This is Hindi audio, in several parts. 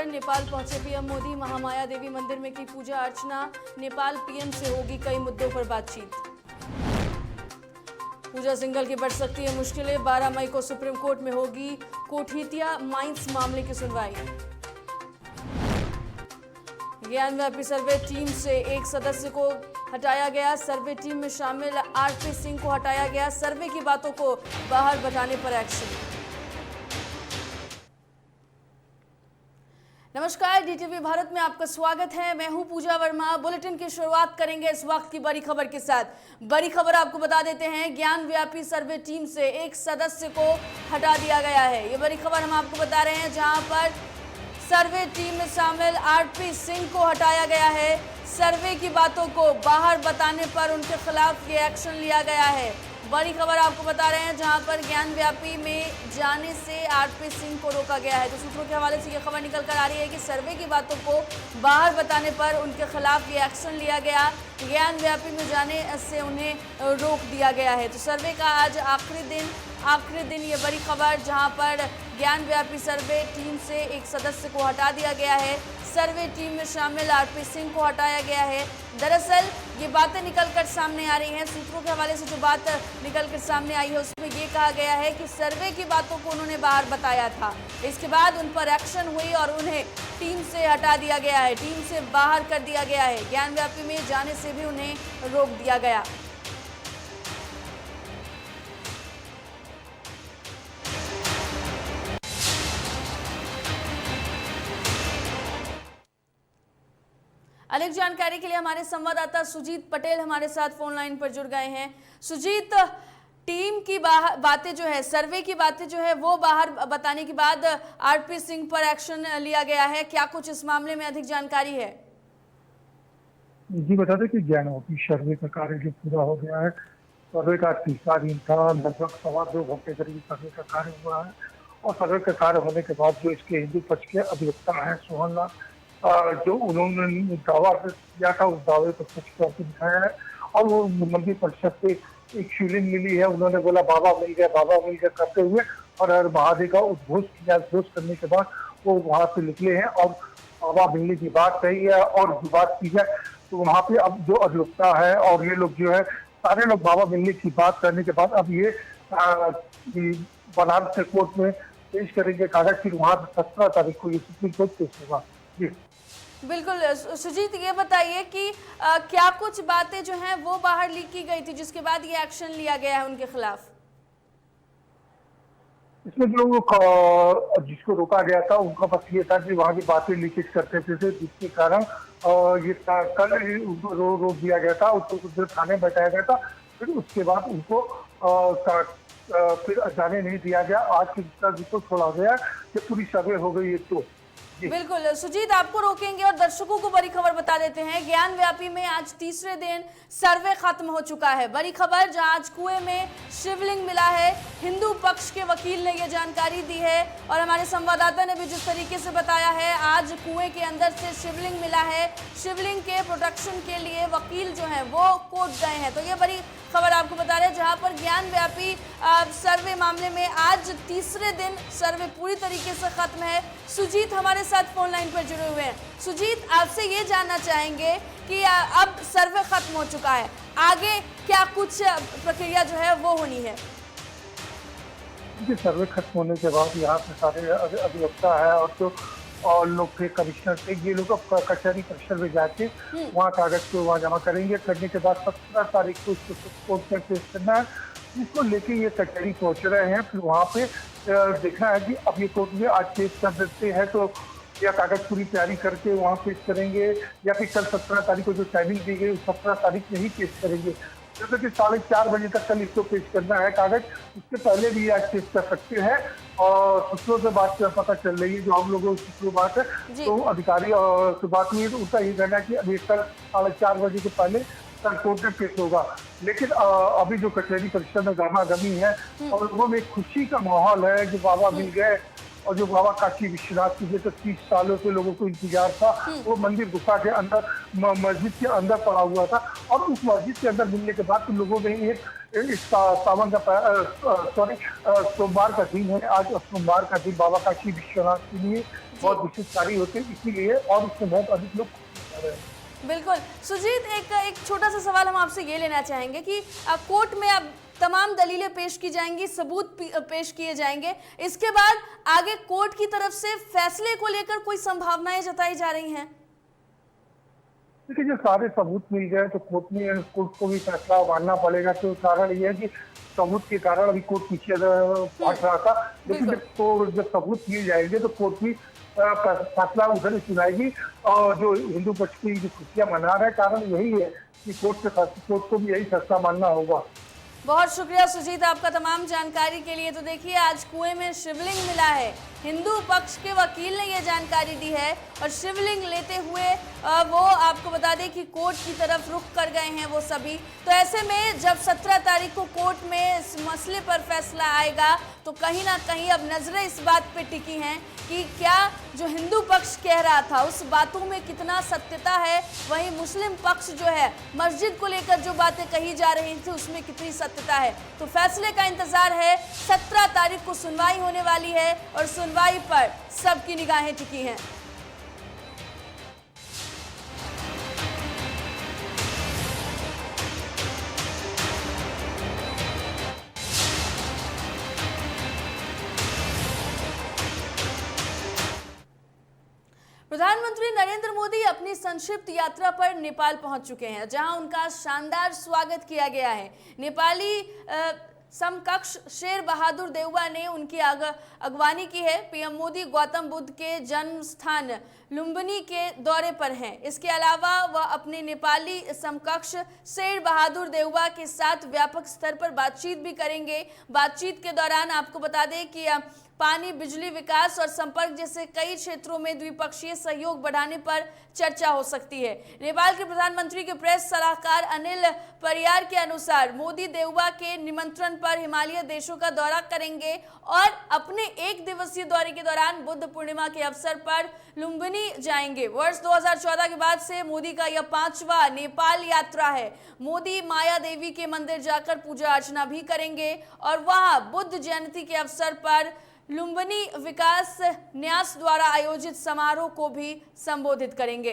पर नेपाल पहुंचे पीएम मोदी। महामाया देवी मंदिर में की पूजा अर्चना। नेपाल पीएम से होगी कई मुद्दों पर बातचीत। पूजा सिंघल की बढ़ सकती है मुश्किलें। 12 मई को सुप्रीम कोर्ट में होगी कोठितिया माइंस मामले की सुनवाई। ज्ञानव्यापी सर्वे टीम से एक सदस्य को हटाया गया। सर्वे टीम में शामिल आरपी सिंह को हटाया गया। सर्वे की बातों को बाहर बताने पर एक्शन। नमस्कार, डीटीवी भारत में आपका स्वागत है। मैं हूं पूजा वर्मा। बुलेटिन की शुरुआत करेंगे इस वक्त की बड़ी खबर के साथ। बड़ी खबर आपको बता देते हैं, ज्ञानव्यापी सर्वे टीम से एक सदस्य को हटा दिया गया है। ये बड़ी खबर हम आपको बता रहे हैं, जहां पर सर्वे टीम में शामिल आरपी सिंह को हटाया गया है। सर्वे की बातों को बाहर बताने पर उनके खिलाफ ये एक्शन लिया गया है। बड़ी खबर आपको बता रहे हैं, जहां पर ज्ञानव्यापी में जाने से आरपी सिंह को रोका गया है। तो सूत्रों के हवाले से ये खबर निकल कर आ रही है कि सर्वे की बातों को बाहर बताने पर उनके खिलाफ ये एक्शन लिया गया। ज्ञानव्यापी में जाने से उन्हें रोक दिया गया है। तो सर्वे का आज आखिरी दिन ये बड़ी खबर, जहां पर ज्ञानव्यापी सर्वे टीम से एक सदस्य को हटा दिया गया है। सर्वे टीम में शामिल आरपी सिंह को हटाया गया है। दरअसल ये बातें निकलकर सामने आ रही हैं। सूत्रों के हवाले से जो बात निकलकर सामने आई है उसमें ये कहा गया है कि सर्वे की बातों को उन्होंने बाहर बताया था। इसके बाद उन पर एक्शन हुई और उन्हें टीम से हटा दिया गया है, टीम से बाहर कर दिया गया है। ज्ञानव्यापी में जाने से भी उन्हें रोक दिया गया। अधिक जानकारी के लिए हमारे संवाददाता सुजीत पटेल हमारे साथ फोन लाइन पर जुड़ गए हैं। सुजीत, टीम की बातें जो है, सर्वे की बातें जो है वो बाहर बताने के बाद आरपी सिंह पर एक्शन लिया गया है। क्या कुछ इस मामले में अधिक जानकारी है? जी, बता दें कि ज्ञानव्यापी सर्वे का कार्य जो पूरा हो गया है। सर्वे का तीसरा दिन था। लगभग 2.25 घंटे करीब सर्वे का कार्य हुआ है और सर्वे का कार्य होने के बाद जो इसके हिंदू पक्ष के अधिवक्ता हैं सोहन लाल, जो उन्होंने दावा किया था उस दावे को सच करके दिखाया है। और वो मंदिर परिषद से एक शिवलिंग मिली है, उन्होंने बोला बाबा मिल गया करते हुए और हर महादेव का उद्घोष किया। उद्घोष करने के बाद वो वहां से निकले हैं और बाबा मिलने की बात कही है और जो बात की है तो वहाँ पे अब जो अधिवक्ता है और ये लोग जो है सारे लोग बाबा मिलने की बात करने के बाद अब ये बनारस कोर्ट में पेश करेंगे कागज। फिर वहाँ 17 तारीख को ये सुप्रीम कोर्ट पेश होगा। जी बिल्कुल। सुजीत, ये बताइए कि क्या कुछ बातें जो हैं वो बाहर लीक की गई थी जिसके बाद ये एक्शन लिया गया है उनके खिलाफ? इसमें जो जिसको रोका गया था उनका बस ये था कि वहाँ की बातें लीकेज करते थे, जिसके कारण ये कल उनको रोक दिया गया था, उसको थाने बैठाया गया था। फिर उसके बाद उनको फिर जाने नहीं दिया गया। आज की जिसको छोड़ा गया कि पूरी सर्वे हो गई है। तो बिल्कुल सुजीत, आपको रोकेंगे और दर्शकों को बड़ी खबर बता देते हैं। ज्ञानव्यापी में आज तीसरे दिन सर्वे खत्म हो चुका है। बड़ी खबर, जहां आज कुएं में शिवलिंग मिला है। हिंदू पक्ष के वकील ने यह जानकारी दी है और हमारे संवाददाता ने भी जिस तरीके से बताया है, आज कुएं के अंदर से शिवलिंग मिला है। शिवलिंग के प्रोटेक्शन के लिए वकील जो है वो कोर्ट गए हैं। तो ये बड़ी खबर आपको बता रहे हैं, जहां पर ज्ञानव्यापी सर्वे मामले में आज तीसरे दिन सर्वे पूरी तरीके से खत्म है। सुजीत हमारे साथ फोन लाइन पर जुड़े हुए हैं। सुजीत, आपसे ये जानना चाहेंगे कि अब सर्वे खत्म हो चुका है, आगे क्या कुछ प्रक्रिया जो है वो होनी है? सर्वे खत्म होने के बाद यहाँ पे सारे अधिवक्ता है और जो और लोग थे कमिश्नर थे, ये लोग अब कचहरी परिसर में जाके वहाँ कागज को वहाँ जमा करेंगे। करने के बाद 17 तारीख को इसको कोर्ट में पेश करना है, जिसको लेके ये कचहरी पहुँच रहे हैं। फिर वहाँ पे देखना है कि अब ये कोर्ट में आज पेश कर देते हैं तो या कागज पूरी तैयारी करके वहाँ पेश करेंगे या फिर कल 17 तारीख को जो टाइमिंग दी गई 17 तारीख में ही पेश करेंगे। जैसे कि 4:30 बजे तक कल इसको पेश करना है कागज, उसके पहले भी आज पेश कर सकते हैं। और सूत्रों से बात पता चल रही है, जो हम लोगों की बात है तो अधिकारी से बात हुई तो उनका ये कहना है कि अभी कल 4:30 बजे के पहले कल कोर्ट में पेश होगा। लेकिन अभी जो कचहरी परिसर में गहमा-गहमी है और लोगों में खुशी का माहौल है जो बाबा मिल गए। और जो बाबा काशी विश्वनाथ की तो 30 सालों से लोगों को इंतजार था, वो मंदिर गुफा के अंदर मस्जिद के अंदर पड़ा हुआ था। और उस मस्जिद के अंदर मिलने के बाद तो लोगों ने एक सावन का सोमवार का दिन है, आज सोमवार का दिन बाबा काशी विश्वनाथ के लिए जी बहुत विशेषकारी होते हैं, इसीलिए और उसमें बहुत अधिक लोग जा रहे हैं। बिल्कुल। सुजीत, एक एक छोटा सा सवाल हम आपसे ये लेना चाहेंगे कि कोर्ट में अब तमाम दलीलें पेश की जाएंगी, सबूत पेश किए जाएंगे, इसके बाद आगे कोर्ट की तरफ से फैसले को लेकर कोई संभावनाएं जताई जा रही हैं? देखिए, जब सारे सबूत मिल गए तो कोर्ट को भी फैसला मानना पड़ेगा। तो कारण ये है कि सबूत के कारण अभी कोर्ट पीछे हट रहा था, लेकिन बिल्कुल। जब सबूत मिल जाएंगे तो कोर्ट भी फैसला उधर ही सुनाएगी। और जो हिंदू पक्ष की जो खुशियां मना रहे हैं, कारण यही है कि कोर्ट को भी यही फैसला मानना होगा। बहुत शुक्रिया सुजीत आपका तमाम जानकारी के लिए। तो देखिए, आज कुएं में शिवलिंग मिला है, हिंदू पक्ष के वकील ने यह जानकारी दी है और शिवलिंग लेते हुए वो आपको बता दें कि कोर्ट की तरफ रुख कर गए हैं वो सभी। तो ऐसे में जब 17 तारीख को कोर्ट में इस मसले पर फैसला आएगा तो कहीं ना कहीं अब नजरें इस बात पे टिकी हैं कि क्या जो हिंदू पक्ष कह रहा था उस बातों में कितना सत्यता है, वहीं मुस्लिम पक्ष जो है मस्जिद को लेकर जो बातें कही जा रही थी उसमें कितनी सत्यता है। तो फैसले का इंतजार है। 17 तारीख को सुनवाई होने वाली है और सुनवाई पर सबकी निगाहें टिकी हैं। प्रधानमंत्री नरेंद्र मोदी अपनी संक्षिप्त यात्रा पर नेपाल पहुंच चुके हैं, जहां उनका शानदार स्वागत किया गया है। नेपाली समकक्ष शेर बहादुर देउवा ने उनकी अगवानी की है। पीएम मोदी गौतम बुद्ध के जन्म स्थान लुम्बिनी के दौरे पर हैं। इसके अलावा वह अपने नेपाली समकक्ष शेर बहादुर देउवा के साथ व्यापक स्तर पर बातचीत भी करेंगे। बातचीत के दौरान आपको बता दें कि पानी, बिजली, विकास और संपर्क जैसे कई क्षेत्रों में द्विपक्षीय सहयोग बढ़ाने पर चर्चा हो सकती है। नेपाल के प्रधानमंत्री के प्रेस सलाहकार अनिल परियार के अनुसार मोदी देउवा के निमंत्रण पर हिमालय देशों का दौरा करेंगे और अपने एक दिवसीय दौरे के दौरान बुद्ध पूर्णिमा के अवसर पर लुम्बिनी जाएंगे। वर्ष 2014 के बाद से मोदी का यह 5वां नेपाल यात्रा है। मोदी माया देवी के मंदिर जाकर पूजा अर्चना भी करेंगे और वहां बुद्ध जयंती के अवसर पर लुम्बिनी विकास न्यास द्वारा आयोजित समारोह को भी संबोधित करेंगे।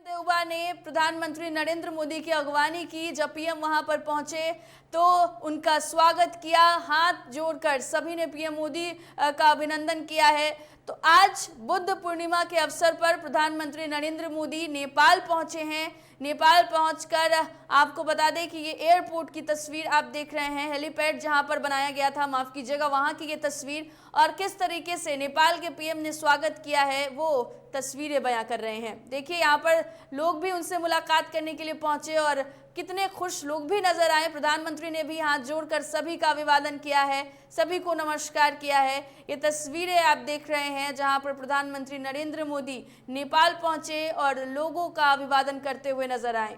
देउवा ने प्रधानमंत्री नरेंद्र मोदी की अगवानी की। जब पीएम वहां पर पहुंचे तो उनका स्वागत किया, हाथ जोड़कर सभी ने पीएम मोदी का अभिनंदन किया है। तो आज बुद्ध पूर्णिमा के अवसर पर प्रधानमंत्री नरेंद्र मोदी नेपाल पहुंचे हैं। नेपाल पहुंचकर आपको बता दें कि ये एयरपोर्ट की तस्वीर आप देख रहे हैं, हेलीपैड जहां पर बनाया गया था, माफ कीजिएगा, वहां की ये तस्वीर, और किस तरीके से नेपाल के पीएम ने स्वागत किया है वो तस्वीरें बयां कर रहे हैं। देखिए, यहाँ पर लोग भी उनसे मुलाकात करने के लिए पहुंचे और कितने खुश लोग भी नजर आए। प्रधानमंत्री ने भी हाथ जोड़कर सभी का अभिवादन किया है, सभी को नमस्कार किया है। ये तस्वीरें आप देख रहे हैं जहां पर प्रधानमंत्री नरेंद्र मोदी नेपाल पहुंचे और लोगों का अभिवादन करते हुए नजर आए।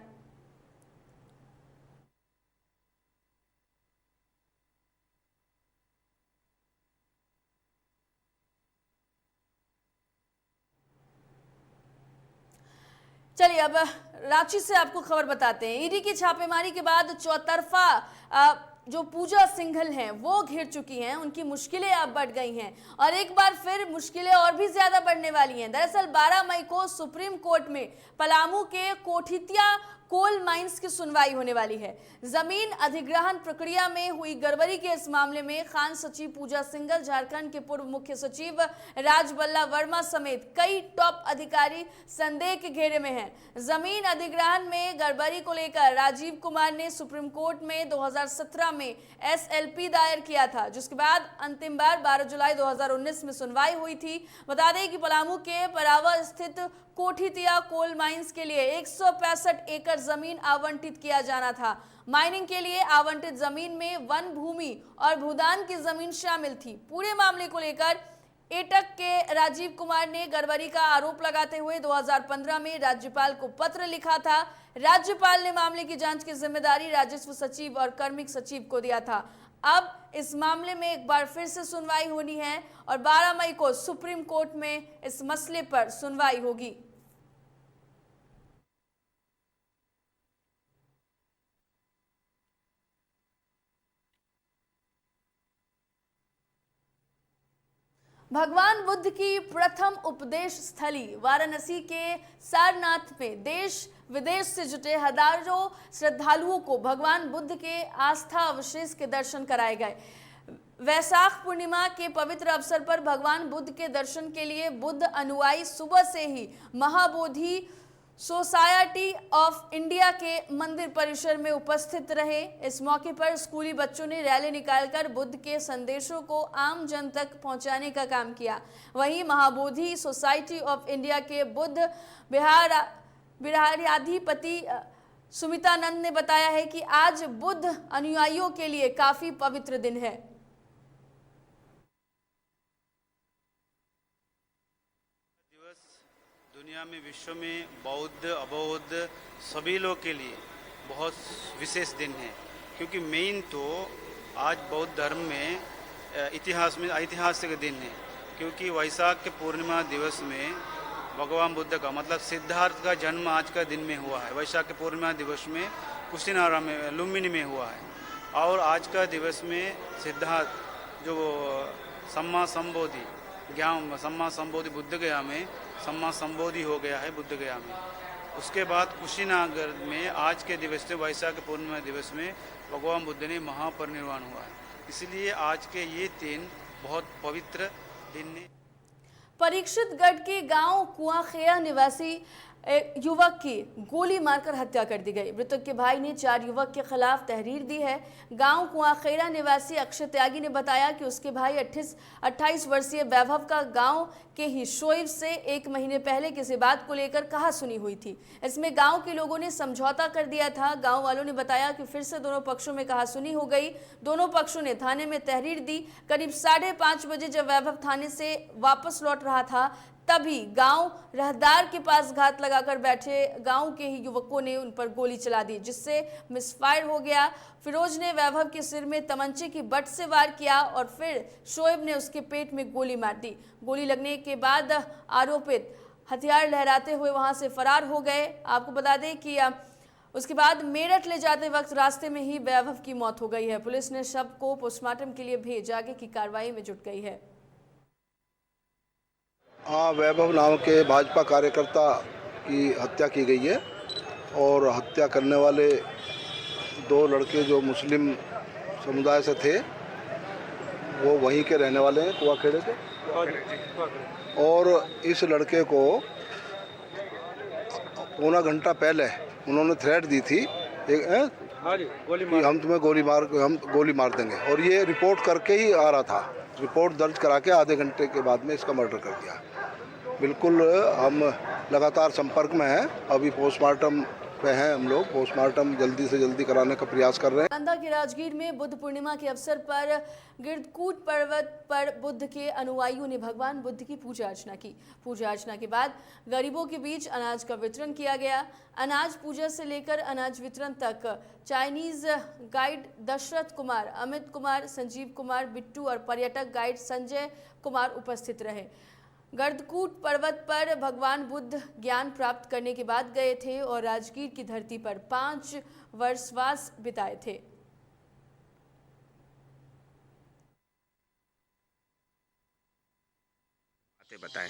चलिए अब रांची से आपको खबर बताते हैं। ईडी की छापेमारी के बाद चौतरफा जो पूजा सिंघल हैं वो घिर चुकी हैं, उनकी मुश्किलें अब बढ़ गई हैं और एक बार फिर मुश्किलें और भी ज्यादा बढ़ने वाली हैं। दरअसल 12 मई को सुप्रीम कोर्ट में पलामू के कोठितिया कोल माइंस की सुनवाई होने वाली है। जमीन अधिग्रहण प्रक्रिया में हुई गड़बड़ी के इस मामले में खान सचिव पूजा सिंघल, झारखंड के पूर्व मुख्य सचिव राजबल्ला वर्मा समेत कई टॉप अधिकारी संदेह के घेरे में हैं। जमीन अधिग्रहण में गड़बड़ी को लेकर राजीव कुमार ने सुप्रीम कोर्ट में 2017 में एसएलपी दायर किया था, जिसके बाद अंतिम बार 12 जुलाई 2019 में सुनवाई हुई थी। बता दें कि पलामू के परावा स्थित कोठितिया कोल माइंस के लिए 165 एकड़ जमीन आवंटित किया जाना था। माइनिंग के लिए आवंटित जमीन में वन भूमि और भूदान की जमीन शामिल थी। पूरे मामले को लेकर एटक के राजीव कुमार ने गड़बड़ी का आरोप लगाते हुए 2015 में राज्यपाल को पत्र लिखा था। राज्यपाल ने मामले की जांच की जिम्मेदारी राजस्व सचिव और कार्मिक सचिव को दिया था। अब इस मामले में एक बार फिर से सुनवाई होनी है और 12 मई को सुप्रीम कोर्ट में इस मसले पर सुनवाई होगी। भगवान बुद्ध की प्रथम उपदेश स्थली वाराणसी के सारनाथ में देश विदेश से जुटे हजारों श्रद्धालुओं को भगवान बुद्ध के आस्था अवशेष के दर्शन कराए गए। वैशाख पूर्णिमा के पवित्र अवसर पर भगवान बुद्ध के दर्शन के लिए बुद्ध अनुयायी सुबह से ही महाबोधि सोसाइटी ऑफ इंडिया के मंदिर परिसर में उपस्थित रहे। इस मौके पर स्कूली बच्चों ने रैली निकालकर बुद्ध के संदेशों को आम जन तक पहुंचाने का काम किया। वहीं महाबोधि सोसाइटी ऑफ इंडिया के बुद्ध विहाराधिपति सुमितानंद ने बताया है कि आज बुद्ध अनुयायियों के लिए काफी पवित्र दिन है। दुनिया में, विश्व में बौद्ध अबौद्ध सभी लोग के लिए बहुत विशेष दिन है, क्योंकि मेन तो आज बौद्ध धर्म में इतिहास में ऐतिहासिक दिन है, क्योंकि वैशाख के पूर्णिमा दिवस में भगवान बुद्ध का मतलब सिद्धार्थ का जन्म आज का दिन में हुआ है। वैशाख के पूर्णिमा दिवस में कुशीनगर में लुम्बिनी में हुआ है, और आज का दिवस में सिद्धार्थ जो सम्मा संबोधि ज्ञान सम्मा संबोधि बुद्ध गया में सम्मा संबोधि हो गया है बुद्ध गया में। उसके बाद कुशीनगर में आज के दिवस से वैशाख के पूर्णिमा दिवस में भगवान बुद्ध ने महापरिनिर्वाण हुआ है, इसलिए आज के ये दिन बहुत पवित्र दिन है। परीक्षितगढ़ के गांव कुआखेड़ा निवासी युवक की गोली मारकर हत्या कर दी गई। मृतक के भाई ने 4 युवक के खिलाफ तहरीर दी है। गांव कुआखेड़ा निवासी अक्षय त्यागी ने बताया कि उसके भाई 28 वर्षीय वैभव का गांव के ही शोएब से 1 महीने पहले किसी बात को लेकर कहासुनी हुई थी। इसमें गांव के लोगों ने समझौता कर दिया था। गांव वालों ने बताया कि फिर से दोनों पक्षों में कहासुनी हो गई। दोनों पक्षों ने थाने में तहरीर दी। करीब 5:30 बजे जब वैभव थाने से वापस लौट रहा था, तभी गांव रहदार के पास घात लगाकर बैठे गांव के ही युवकों ने उन पर गोली चला दी, जिससे मिसफायर हो गया। फिरोज ने वैभव के सिर में तमंचे की बट से वार किया और फिर शोएब ने उसके पेट में गोली मार दी। गोली लगने के बाद आरोपित हथियार लहराते हुए वहां से फरार हो गए। आपको बता दें कि उसके बाद मेरठ ले जाते वक्त रास्ते में ही वैभव की मौत हो गई है। पुलिस ने शव को पोस्टमार्टम के लिए भेज आगे की कार्रवाई में जुट गई है। वैभव नाम के भाजपा कार्यकर्ता की हत्या की गई है, और हत्या करने वाले 2 लड़के जो मुस्लिम समुदाय से थे वो वहीं के रहने वाले हैं, कुआखेड़े के। और इस लड़के को पौना घंटा पहले उन्होंने थ्रेट दी थी कि हम तुम्हें गोली मार देंगे, और ये रिपोर्ट करके ही आ रहा था। रिपोर्ट दर्ज करा के आधे घंटे के बाद में इसका मर्डर कर दिया। बिल्कुल हम लगातार संपर्क में हैं, अभी पोस्टमार्टम पे हैं हम लोग। पोस्टमार्टम जल्दी से जल्दी कराने का प्रयास कर रहे हैं। नालंदा के राजगीर में बुद्ध पूर्णिमा के अवसर पर गिरधकूट पर्वत पर बुद्ध के अनुयायियों ने भगवान बुद्ध की पूजा अर्चना की। पूजा अर्चना के बाद गरीबों के बीच अनाज का वितरण किया गया। अनाज पूजा से लेकर अनाज वितरण तक चाइनीज गाइड दशरथ कुमार, अमित कुमार, संजीव कुमार, बिट्टू और पर्यटक गाइड संजय कुमार उपस्थित रहे। गिरधकूट पर्वत पर भगवान बुद्ध ज्ञान प्राप्त करने के बाद गए थे और राजगीर की धरती पर 5 वर्षवास बिताए थे। बताएं।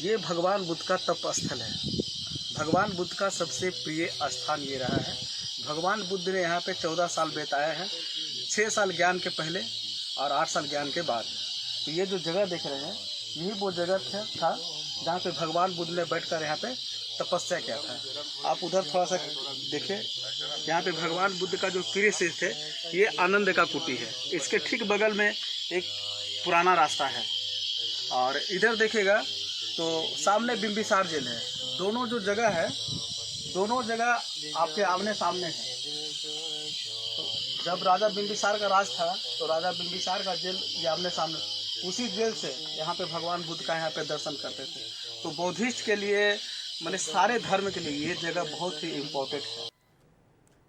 ये भगवान बुद्ध का तप स्थल है। भगवान बुद्ध का सबसे प्रिय स्थान ये रहा है। भगवान बुद्ध ने यहाँ पे 14 साल बिताए हैं, 6 साल ज्ञान के पहले और 8 साल ज्ञान के बाद। तो ये जो जगह देख रहे हैं, यही वो जगह था जहाँ पे भगवान बुद्ध ने बैठकर यहाँ पे तपस्या किया था। आप उधर थोड़ा सा देखिए, यहाँ पे भगवान बुद्ध का जो प्रिय शिष्य थे, ये आनंद का कुटी है। इसके ठीक बगल में एक पुराना रास्ता है, और इधर देखिएगा तो सामने बिंबिसार जेल है। दोनों जो जगह है, दोनों जगह आपके आमने सामने है। तो जब राजा बिंबिसार का राज था, तो राजा बिंबिसार का जेल ये आमने सामने, उसी जेल से यहाँ पे भगवान बुद्ध का यहाँ पे दर्शन करते थे। तो बौद्धिस्ट के लिए, माने सारे धर्म के लिए ये जगह बहुत ही इम्पोर्टेंट है।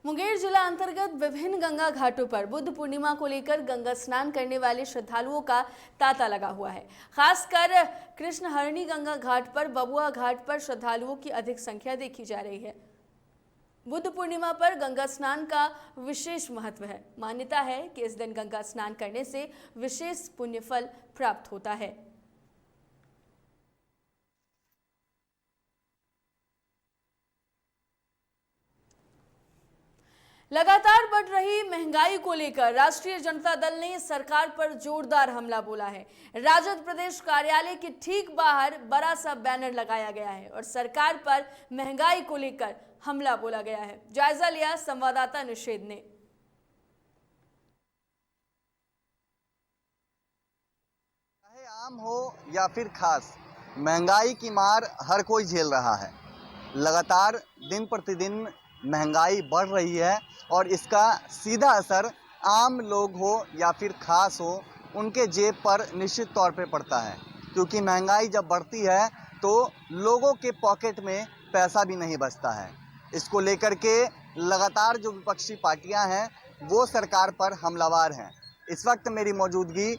मुंगेर जिला अंतर्गत विभिन्न गंगा घाटों पर बुद्ध पूर्णिमा को लेकर गंगा स्नान करने वाले श्रद्धालुओं का तांता लगा हुआ है। खासकर कृष्णहरणी गंगा घाट पर, बबुआ घाट पर श्रद्धालुओं की अधिक संख्या देखी जा रही है। बुद्ध पूर्णिमा पर गंगा स्नान का विशेष महत्व है। मान्यता है कि इस दिन गंगा स्नान करने से विशेष पुण्य फल प्राप्त होता है। लगातार बढ़ रही महंगाई को लेकर राष्ट्रीय जनता दल ने सरकार पर जोरदार हमला बोला है। राजद प्रदेश कार्यालय के ठीक बाहर बड़ा सा बैनर लगाया गया है और सरकार पर महंगाई को लेकर हमला बोला गया है। जायजा लिया संवाददाता निषेध ने। चाहे आम हो या फिर खास, महंगाई की मार हर कोई झेल रहा है। लगातार दिन प्रतिदिन महंगाई बढ़ रही है और इसका सीधा असर आम लोग हो या फिर खास हो, उनके जेब पर निश्चित तौर पे पड़ता है। क्योंकि महंगाई जब बढ़ती है तो लोगों के पॉकेट में पैसा भी नहीं बचता है। इसको लेकर के लगातार जो विपक्षी पार्टियां हैं वो सरकार पर हमलावर हैं। इस वक्त मेरी मौजूदगी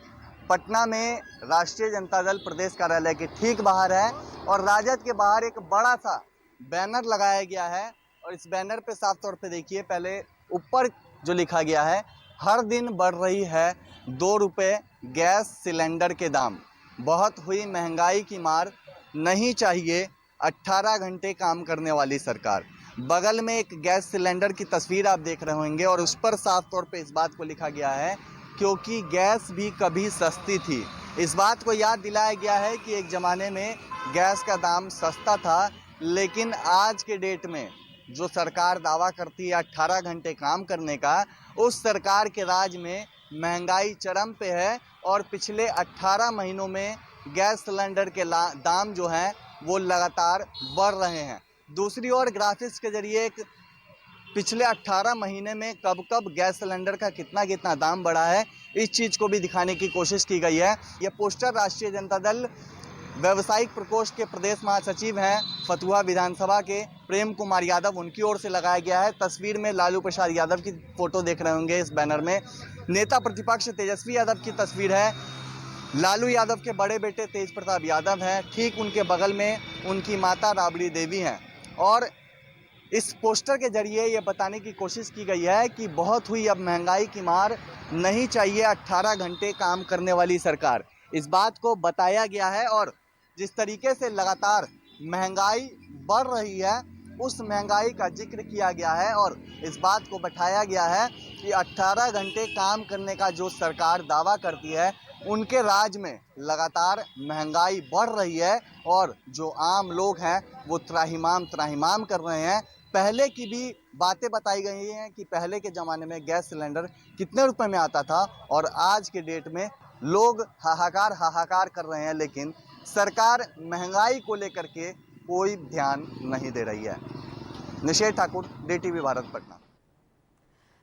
पटना में राष्ट्रीय जनता दल प्रदेश कार्यालय के ठीक बाहर है और राजद के बाहर एक बड़ा सा बैनर लगाया गया है और इस बैनर पे साफ तौर पे देखिए, पहले ऊपर जो लिखा गया है, हर दिन बढ़ रही है 2 रुपये गैस सिलेंडर के दाम, बहुत हुई महंगाई की मार, नहीं चाहिए 18 घंटे काम करने वाली सरकार। बगल में एक गैस सिलेंडर की तस्वीर आप देख रहे होंगे और उस पर साफ तौर पे इस बात को लिखा गया है क्योंकि गैस भी कभी सस्ती थी। इस बात को याद दिलाया गया है कि एक ज़माने में गैस का दाम सस्ता था, लेकिन आज के डेट में जो सरकार दावा करती है 18 घंटे काम करने का, उस सरकार के राज में महंगाई चरम पे है और पिछले 18 महीनों में गैस सिलेंडर के दाम जो हैं वो लगातार बढ़ रहे हैं। दूसरी ओर ग्राफिक्स के जरिए एक पिछले 18 महीने में कब कब गैस सिलेंडर का कितना दाम बढ़ा है, इस चीज़ को भी दिखाने की कोशिश की गई है। यह पोस्टर राष्ट्रीय जनता दल व्यवसायिक प्रकोष्ठ के प्रदेश महासचिव हैं फतुहा विधानसभा के प्रेम कुमार यादव, उनकी ओर से लगाया गया है। तस्वीर में लालू प्रसाद यादव की फोटो देख रहे होंगे। इस बैनर में नेता प्रतिपक्ष तेजस्वी यादव की तस्वीर है। लालू यादव के बड़े बेटे तेज प्रताप यादव हैं, ठीक उनके बगल में उनकी माता राबड़ी देवी हैं। और इस पोस्टर के जरिए ये बताने की कोशिश की गई है कि बहुत हुई अब महंगाई की मार, नहीं चाहिए 18 घंटे काम करने वाली सरकार। इस बात को बताया गया है और जिस तरीके से लगातार महंगाई बढ़ रही है उस महंगाई का जिक्र किया गया है और इस बात को बैठाया गया है कि 18 घंटे काम करने का जो सरकार दावा करती है, उनके राज में लगातार महंगाई बढ़ रही है और जो आम लोग हैं वो त्राहिमाम कर रहे हैं। पहले की भी बातें बताई गई हैं कि पहले के ज़माने में गैस सिलेंडर कितने रुपए में आता था और आज के डेट में लोग हाहाकार कर रहे हैं, लेकिन सरकार महंगाई को लेकर के कोई ध्यान नहीं दे रही है। निषेध ठाकुर, DTV भारत, पटना।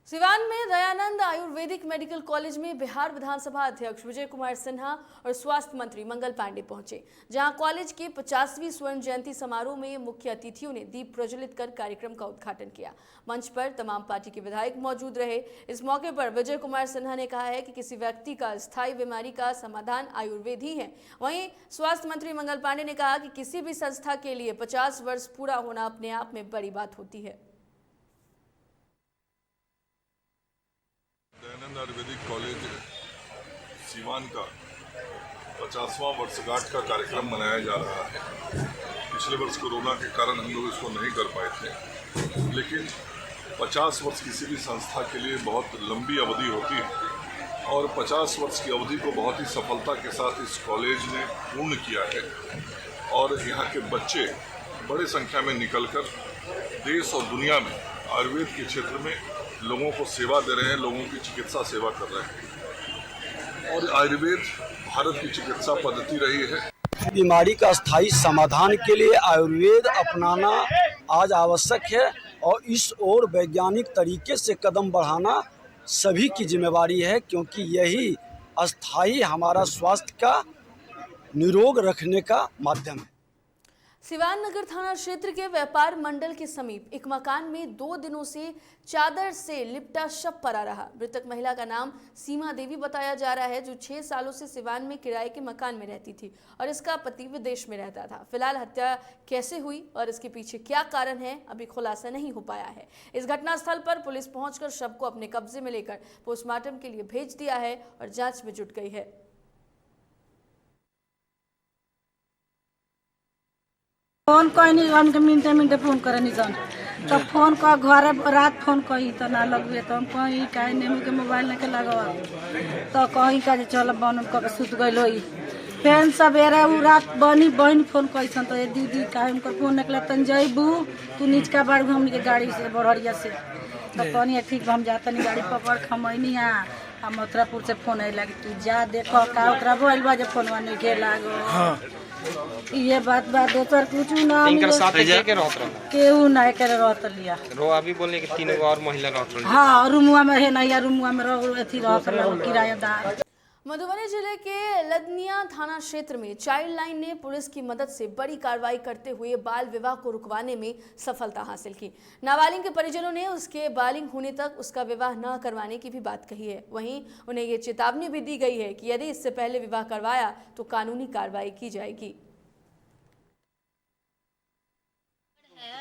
सिवान में दयानंद आयुर्वेदिक मेडिकल कॉलेज में बिहार विधानसभा अध्यक्ष विजय कुमार सिन्हा और स्वास्थ्य मंत्री मंगल पांडे पहुंचे, जहां कॉलेज के 50वीं स्वर्ण जयंती समारोह में मुख्य अतिथियों ने दीप प्रज्वलित कर कार्यक्रम का उद्घाटन किया। मंच पर तमाम पार्टी के विधायक मौजूद रहे। इस मौके पर विजय कुमार सिन्हा ने कहा है कि किसी व्यक्ति का स्थायी बीमारी का समाधान आयुर्वेद ही है। वहीं स्वास्थ्य मंत्री मंगल पांडे ने कहा कि किसी भी संस्था के लिए 50 वर्ष पूरा होना अपने आप में बड़ी बात होती है। दयानंद आयुर्वेदिक कॉलेज सीवान का 50वां वर्षगांठ का कार्यक्रम मनाया जा रहा है। पिछले वर्ष कोरोना के कारण हम लोग इसको नहीं कर पाए थे, लेकिन 50 वर्ष किसी भी संस्था के लिए बहुत लंबी अवधि होती है और 50 वर्ष की अवधि को बहुत ही सफलता के साथ इस कॉलेज ने पूर्ण किया है और यहाँ के बच्चे बड़ी संख्या में निकलकर देश और दुनिया में आयुर्वेद के क्षेत्र में लोगों को सेवा दे रहे हैं, लोगों की चिकित्सा सेवा कर रहे हैं और आयुर्वेद भारत की चिकित्सा पद्धति रही है। बीमारी का स्थायी समाधान के लिए आयुर्वेद अपनाना आज आवश्यक है और इस ओर वैज्ञानिक तरीके से कदम बढ़ाना सभी की जिम्मेवारी है, क्योंकि यही अस्थायी हमारा स्वास्थ्य का निरोग रखने का माध्यम है। सिवान नगर थाना क्षेत्र के व्यापार मंडल के समीप एक मकान में 2 दिनों से चादर से लिपटा शव पड़ा रहा। मृतक महिला का नाम सीमा देवी बताया जा रहा है, जो 6 सालों से सिवान में किराए के मकान में रहती थी और इसका पति विदेश में रहता था। फिलहाल हत्या कैसे हुई और इसके पीछे क्या कारण है, अभी खुलासा नहीं हो पाया है। इस घटनास्थल पर पुलिस पहुंचकर शव को अपने कब्जे में लेकर पोस्टमार्टम के लिए भेज दिया है और जांच में जुट गई है। फोन कहनी हमके मिनटे मिनटे फोन करनी जान तो फोन का घर रात फोन कही तो ना लगवे तो हम कहीं काहे नेमी के मोबाइल लेके लगवा तो कहीं का चल बन के सुत गइल होई। फेन सवेरे उ रात बहन फोन कइसन तो दीदी काहे हमको फोन निकला तन जइबू तू नीचका बाड़ हमनी के गाड़ी से बड़हरिया से तो कहनी ठीक हम जाता नहीं गाड़ी पकड़ खमैनी आ मथुरापुर से फोन आई लगी तू जा देखो का ओकरा बोल बा जे फोनवा नहीं के लागो। हां ये बात दोसर कुछ ना इनकर साथ के रहत रहा केहू ना करे रहत लिया रो अभी बोले कि 3 और महिला रहत रही। हां रूमुआ में है नया रूमुआ में रह एथी रहत रहा किराएदार। मधुबनी जिले के लदनिया थाना क्षेत्र में चाइल्ड लाइन ने पुलिस की मदद से बड़ी कार्रवाई करते हुए बाल विवाह को रुकवाने में सफलता हासिल की। नाबालिग के परिजनों ने उसके बालिग होने तक उसका विवाह न करवाने की भी बात कही है। वहीं उन्हें ये चेतावनी भी दी गई है कि यदि इससे पहले विवाह करवाया तो कानूनी कार्रवाई की जाएगी।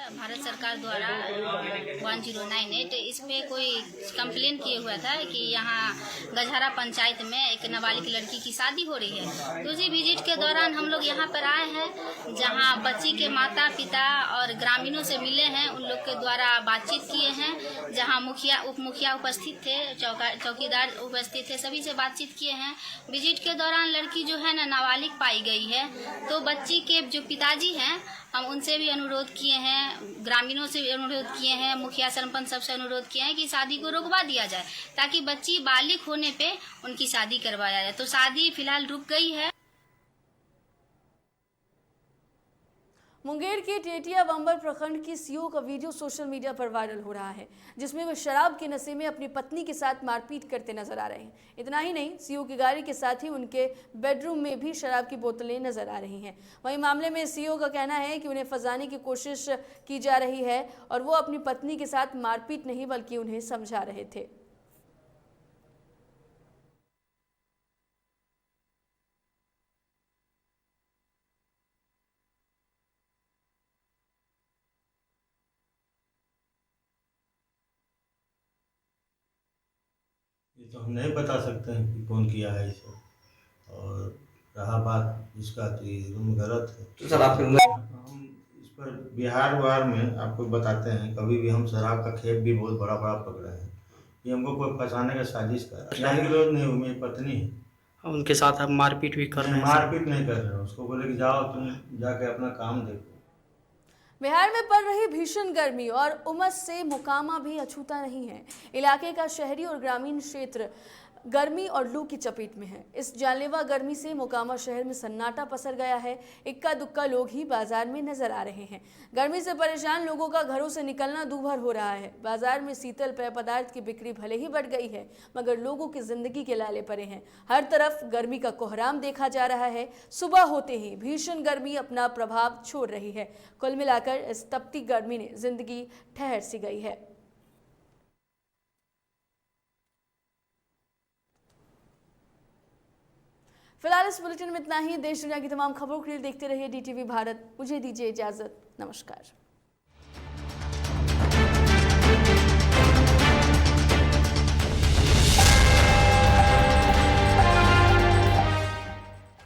भारत सरकार द्वारा 1098 इस पे कोई कंप्लेन किए हुआ था कि यहाँ गजहरा पंचायत में एक नाबालिग लड़की की शादी हो रही है। तो उसी विजिट के दौरान हम लोग यहाँ पर आए हैं, जहाँ बच्ची के माता पिता और ग्रामीणों से मिले हैं, उन लोग के द्वारा बातचीत किए हैं, जहाँ मुखिया उप मुखिया उपस्थित थे, चौकीदार उपस्थित थे, सभी से बातचीत किए हैं। विजिट के दौरान लड़की जो है ना नाबालिग पाई गई है। तो बच्ची के जो पिताजी हैं हम उनसे भी अनुरोध किए हैं, ग्रामीणों से भी अनुरोध किए हैं, मुखिया सरपंच सबसे अनुरोध किए हैं कि शादी को रुकवा दिया जाए ताकि बच्ची बालिग होने पे उनकी शादी करवाया जाए। तो शादी फिलहाल रुक गई है। मुंगेर के टेटिया बंबर प्रखंड की सीओ का वीडियो सोशल मीडिया पर वायरल हो रहा है, जिसमें वे शराब के नशे में अपनी पत्नी के साथ मारपीट करते नजर आ रहे हैं। इतना ही नहीं, सीओ की गाड़ी के साथ ही उनके बेडरूम में भी शराब की बोतलें नजर आ रही हैं। वहीं मामले में सीओ का कहना है कि उन्हें फंसाने की कोशिश की जा रही है और वो अपनी पत्नी के साथ मारपीट नहीं बल्कि उन्हें समझा रहे थे। ये तो हम नहीं बता सकते हैं कि कौन किया है इसे। और रहा बात इसका तो ये रूम गलत है। तो सर आप हम इस पर बिहार में आपको बताते हैं, कभी भी हम शराब का खेप भी बहुत बड़ा बड़ा पकड़े हैं। ये हमको कोई फंसाने का साजिश कर रहा है। विरोध नहीं, मेरी पत्नी है, उनके साथ आप मारपीट भी कर रहे हैं? मारपीट नहीं कर रहे, उसको बोले कि जाओ तुम जाके अपना काम देखो। बिहार में पड़ रही भीषण गर्मी और उमस से मोकामा भी अछूता नहीं है। इलाके का शहरी और ग्रामीण क्षेत्र गर्मी और लू की चपेट में है। इस जानलेवा गर्मी से मोकामा शहर में सन्नाटा पसर गया है। इक्का दुक्का लोग ही बाजार में नजर आ रहे हैं। गर्मी से परेशान लोगों का घरों से निकलना दूभर हो रहा है। बाजार में शीतल पेय पदार्थ की बिक्री भले ही बढ़ गई है, मगर लोगों की जिंदगी के लाले पड़े हैं। हर तरफ गर्मी का कोहराम देखा जा रहा है। सुबह होते ही भीषण गर्मी अपना प्रभाव छोड़ रही है। कुल मिलाकर इस तपती गर्मी ने जिंदगी ठहर सी गई है। फिलहाल इस बुलेटिन में इतना ही। देश दुनिया की तमाम खबरों के लिए देखते रहिए DTV भारत। मुझे दीजिए इजाजत। नमस्कार।